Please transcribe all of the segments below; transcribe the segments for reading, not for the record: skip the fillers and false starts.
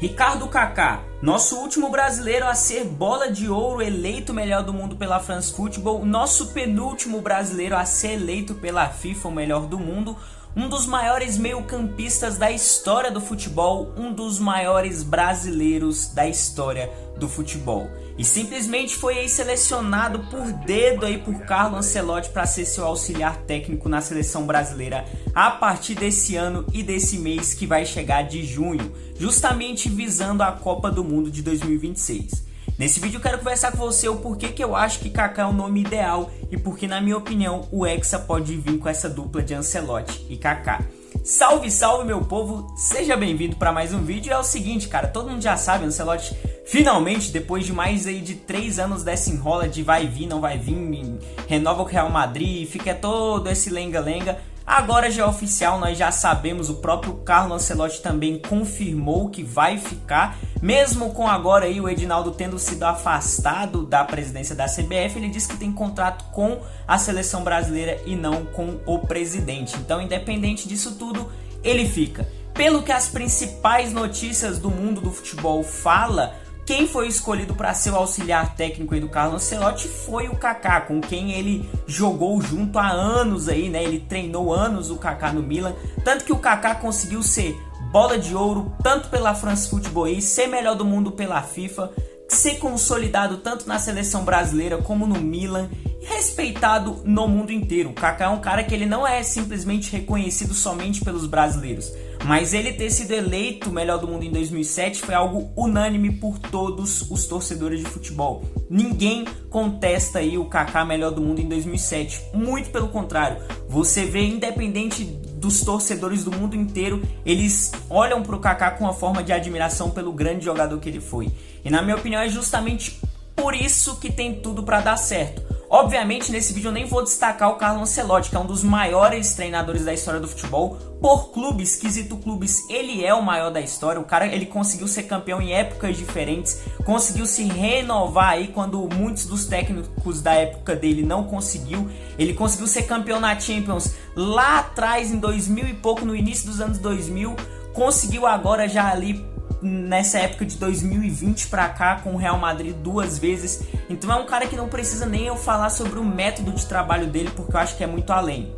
Ricardo Kaká, nosso último brasileiro a ser bola de ouro, eleito melhor do mundo pela France Football, nosso penúltimo brasileiro a ser eleito pela FIFA o melhor do mundo, um dos maiores meio-campistas da história do futebol, um dos maiores brasileiros da história do futebol. E simplesmente foi aí selecionado por dedo aí por Carlo Ancelotti para ser seu auxiliar técnico na seleção brasileira a partir desse ano e desse mês que vai chegar de junho, justamente visando a Copa do Mundo de 2026. Nesse vídeo eu quero conversar com você o porquê que eu acho que Kaká é o nome ideal e porque, na minha opinião, o Hexa pode vir com essa dupla de Ancelotti e Kaká. Salve, salve, meu povo! Seja bem-vindo para mais um vídeo. É o seguinte, cara, todo mundo já sabe, Ancelotti finalmente, depois de mais aí de 3 anos dessa enrola de vai vir, não vai vir, renova com o Real Madrid, fica todo esse lenga-lenga. Agora já é oficial, nós já sabemos, o próprio Carlo Ancelotti também confirmou que vai ficar, mesmo com agora aí o Edinaldo tendo sido afastado da presidência da CBF, ele disse que tem contrato com a seleção brasileira e não com o presidente. Então, independente disso tudo, ele fica. Pelo que as principais notícias do mundo do futebol fala, quem foi escolhido para ser o auxiliar técnico aí do Carlo Ancelotti foi o Kaká, com quem ele jogou junto há anos aí, né? Ele treinou anos o Kaká no Milan, tanto que o Kaká conseguiu ser bola de ouro tanto pela France Football e ser melhor do mundo pela FIFA, ser consolidado tanto na seleção brasileira como no Milan e respeitado no mundo inteiro. O Kaká é um cara que ele não é simplesmente reconhecido somente pelos brasileiros, mas ele ter sido eleito o melhor do mundo em 2007 foi algo unânime por todos os torcedores de futebol. Ninguém contesta aí o Kaká melhor do mundo em 2007. Muito pelo contrário, você vê, independente dos torcedores do mundo inteiro, eles olham para o Kaká com uma forma de admiração pelo grande jogador que ele foi. E na minha opinião é justamente por isso que tem tudo para dar certo. Obviamente, nesse vídeo eu nem vou destacar o Carlo Ancelotti, que é um dos maiores treinadores da história do futebol. Por clubes, quesito clubes, ele é o maior da história. O cara, ele conseguiu ser campeão em épocas diferentes, conseguiu se renovar aí quando muitos dos técnicos da época dele não conseguiu. Ele conseguiu ser campeão na Champions lá atrás, em 2000 e pouco, no início dos anos 2000. Conseguiu agora já ali nessa época de 2020 pra cá com o Real Madrid 2 vezes. Então é um cara que não precisa nem eu falar sobre o método de trabalho dele, porque eu acho que é muito além.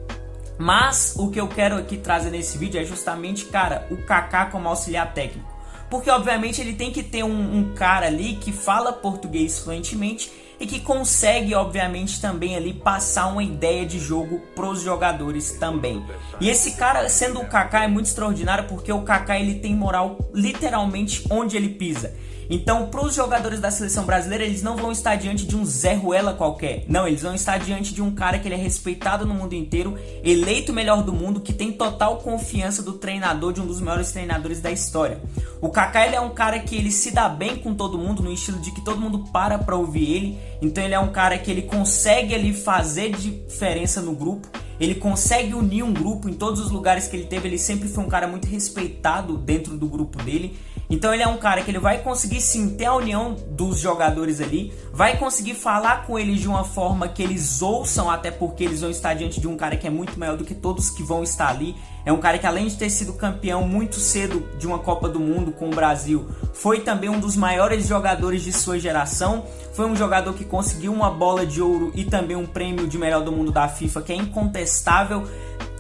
Mas o que eu quero aqui trazer nesse vídeo é justamente, cara, o Kaká como auxiliar técnico. Porque obviamente ele tem que ter um cara ali que fala português fluentemente e que consegue, obviamente, também ali passar uma ideia de jogo pros jogadores também. E esse cara, sendo o Kaká, é muito extraordinário porque o Kaká, ele tem moral literalmente onde ele pisa. Então, para os jogadores da seleção brasileira, eles não vão estar diante de um Zé Ruela qualquer. Não, eles vão estar diante de um cara que ele é respeitado no mundo inteiro, eleito o melhor do mundo, que tem total confiança do treinador, de um dos maiores treinadores da história. O Kaká, ele é um cara que ele se dá bem com todo mundo, no estilo de que todo mundo para ouvir ele. Então ele é um cara que ele consegue ali fazer diferença no grupo. Ele consegue unir um grupo em todos os lugares que ele teve. Ele sempre foi um cara muito respeitado dentro do grupo dele. Então ele é um cara que ele vai conseguir sim ter a união dos jogadores ali, vai conseguir falar com eles de uma forma que eles ouçam, até porque eles vão estar diante de um cara que é muito maior do que todos que vão estar ali. É um cara que, além de ter sido campeão muito cedo de uma Copa do Mundo com o Brasil, foi também um dos maiores jogadores de sua geração. Foi um jogador que conseguiu uma bola de ouro e também um prêmio de melhor do mundo da FIFA, que é incontestável,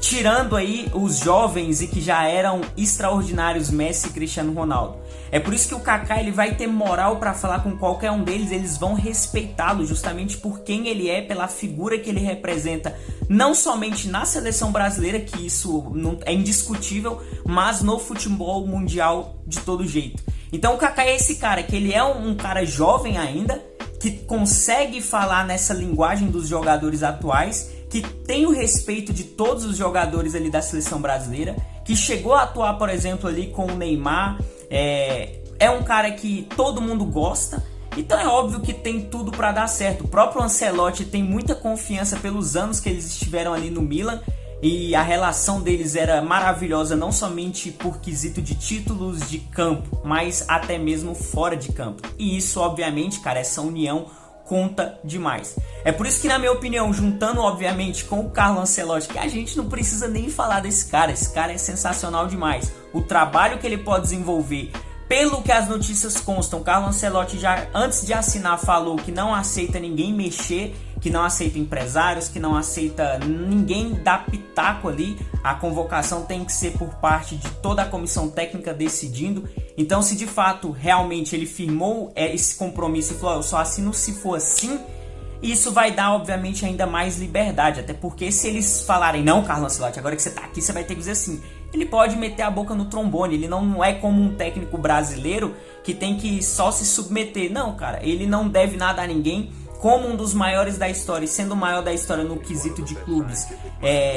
tirando aí os jovens e que já eram extraordinários, Messi e Cristiano Ronaldo. É por isso que o Kaká, ele vai ter moral para falar com qualquer um deles, eles vão respeitá-lo justamente por quem ele é, pela figura que ele representa, não somente na seleção brasileira, que isso não é indiscutível, mas no futebol mundial de todo jeito. Então o Kaká é esse cara, que ele é um cara jovem ainda, que consegue falar nessa linguagem dos jogadores atuais, que tem o respeito de todos os jogadores ali da seleção brasileira, que chegou a atuar, por exemplo, ali com o Neymar, é um cara que todo mundo gosta. Então é óbvio que tem tudo para dar certo. O próprio Ancelotti tem muita confiança pelos anos que eles estiveram ali no Milan, e a relação deles era maravilhosa, não somente por quesito de títulos de campo, mas até mesmo fora de campo. E isso, obviamente, cara, essa união conta demais. É por isso que, na minha opinião, juntando obviamente com o Carlo Ancelotti, que a gente não precisa nem falar desse cara, esse cara é sensacional demais. O trabalho que ele pode desenvolver Pelo que as notícias constam, Carlo Ancelotti já antes de assinar falou que não aceita ninguém mexer, que não aceita empresários, que não aceita ninguém dar pitaco ali. A convocação tem que ser por parte de toda a comissão técnica decidindo. Então, se de fato realmente ele firmou esse compromisso e falou, eu só assino se for assim, isso vai dar, obviamente, ainda mais liberdade. Até porque se eles falarem, não, Carlo Ancelotti, agora que você tá aqui, você vai ter que dizer assim. Ele pode meter a boca no trombone. Ele não é como um técnico brasileiro que tem que só se submeter. Não, cara, ele não deve nada a ninguém. Como um dos maiores da história, e sendo o maior da história no quesito de clubes,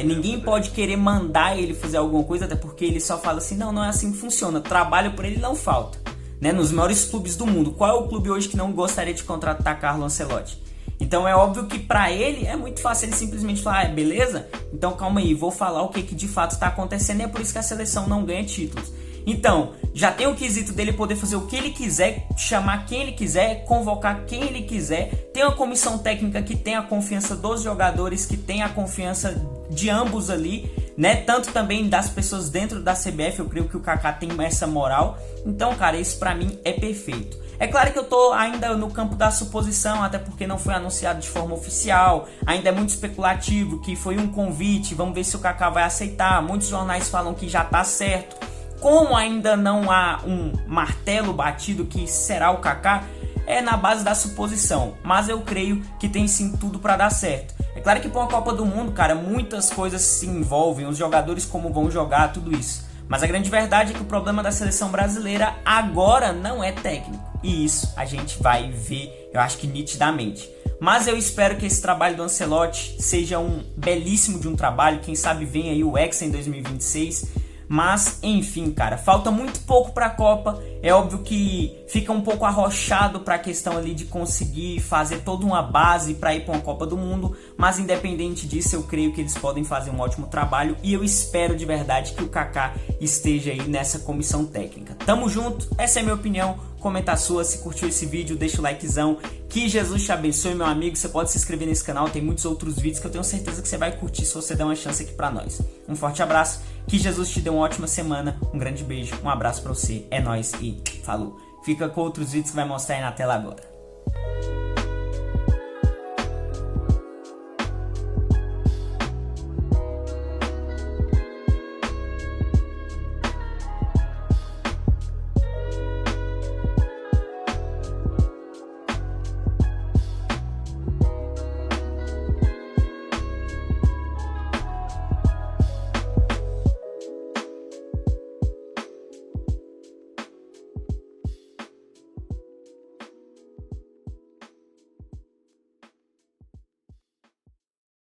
ninguém pode querer mandar ele fazer alguma coisa, até porque ele só fala assim, não é assim que funciona, trabalho por ele não falta. Né? Nos maiores clubes do mundo, qual é o clube hoje que não gostaria de contratar Carlo Ancelotti? Então é óbvio que pra ele é muito fácil ele simplesmente falar, beleza? Então calma aí, vou falar o que de fato está acontecendo, e é por isso que a seleção não ganha títulos. Então, já tem o quesito dele poder fazer o que ele quiser, chamar quem ele quiser, convocar quem ele quiser. Tem uma comissão técnica que tem a confiança dos jogadores, que tem a confiança de ambos ali, né? Tanto também das pessoas dentro da CBF, eu creio que o Kaká tem essa moral. Então, cara, isso pra mim é perfeito. É claro que eu tô ainda no campo da suposição, até porque não foi anunciado de forma oficial, ainda é muito especulativo, que foi um convite, vamos ver se o Kaká vai aceitar. Muitos jornais falam que já tá certo. Como ainda não há um martelo batido que será o Kaká, é na base da suposição, mas eu creio que tem sim tudo para dar certo. É claro que para uma Copa do Mundo, cara, muitas coisas se envolvem, os jogadores como vão jogar, tudo isso. Mas a grande verdade é que o problema da seleção brasileira agora não é técnico, e isso a gente vai ver, eu acho que nitidamente. Mas eu espero que esse trabalho do Ancelotti seja um belíssimo de um trabalho, quem sabe vem aí o Hexa em 2026. Mas, enfim, cara, falta muito pouco para a Copa. É óbvio que fica um pouco arrochado para a questão ali de conseguir fazer toda uma base para ir para uma Copa do Mundo. Mas, independente disso, eu creio que eles podem fazer um ótimo trabalho. E eu espero de verdade que o Kaká esteja aí nessa comissão técnica. Tamo junto, essa é a minha opinião. Comenta a sua, se curtiu esse vídeo, deixa o likezão. Que Jesus te abençoe, meu amigo. Você pode se inscrever nesse canal, tem muitos outros vídeos que eu tenho certeza que você vai curtir se você der uma chance aqui pra nós. Um forte abraço, que Jesus te dê uma ótima semana, um grande beijo, um abraço pra você, é nóis e falou. Fica com outros vídeos que vai mostrar aí na tela agora.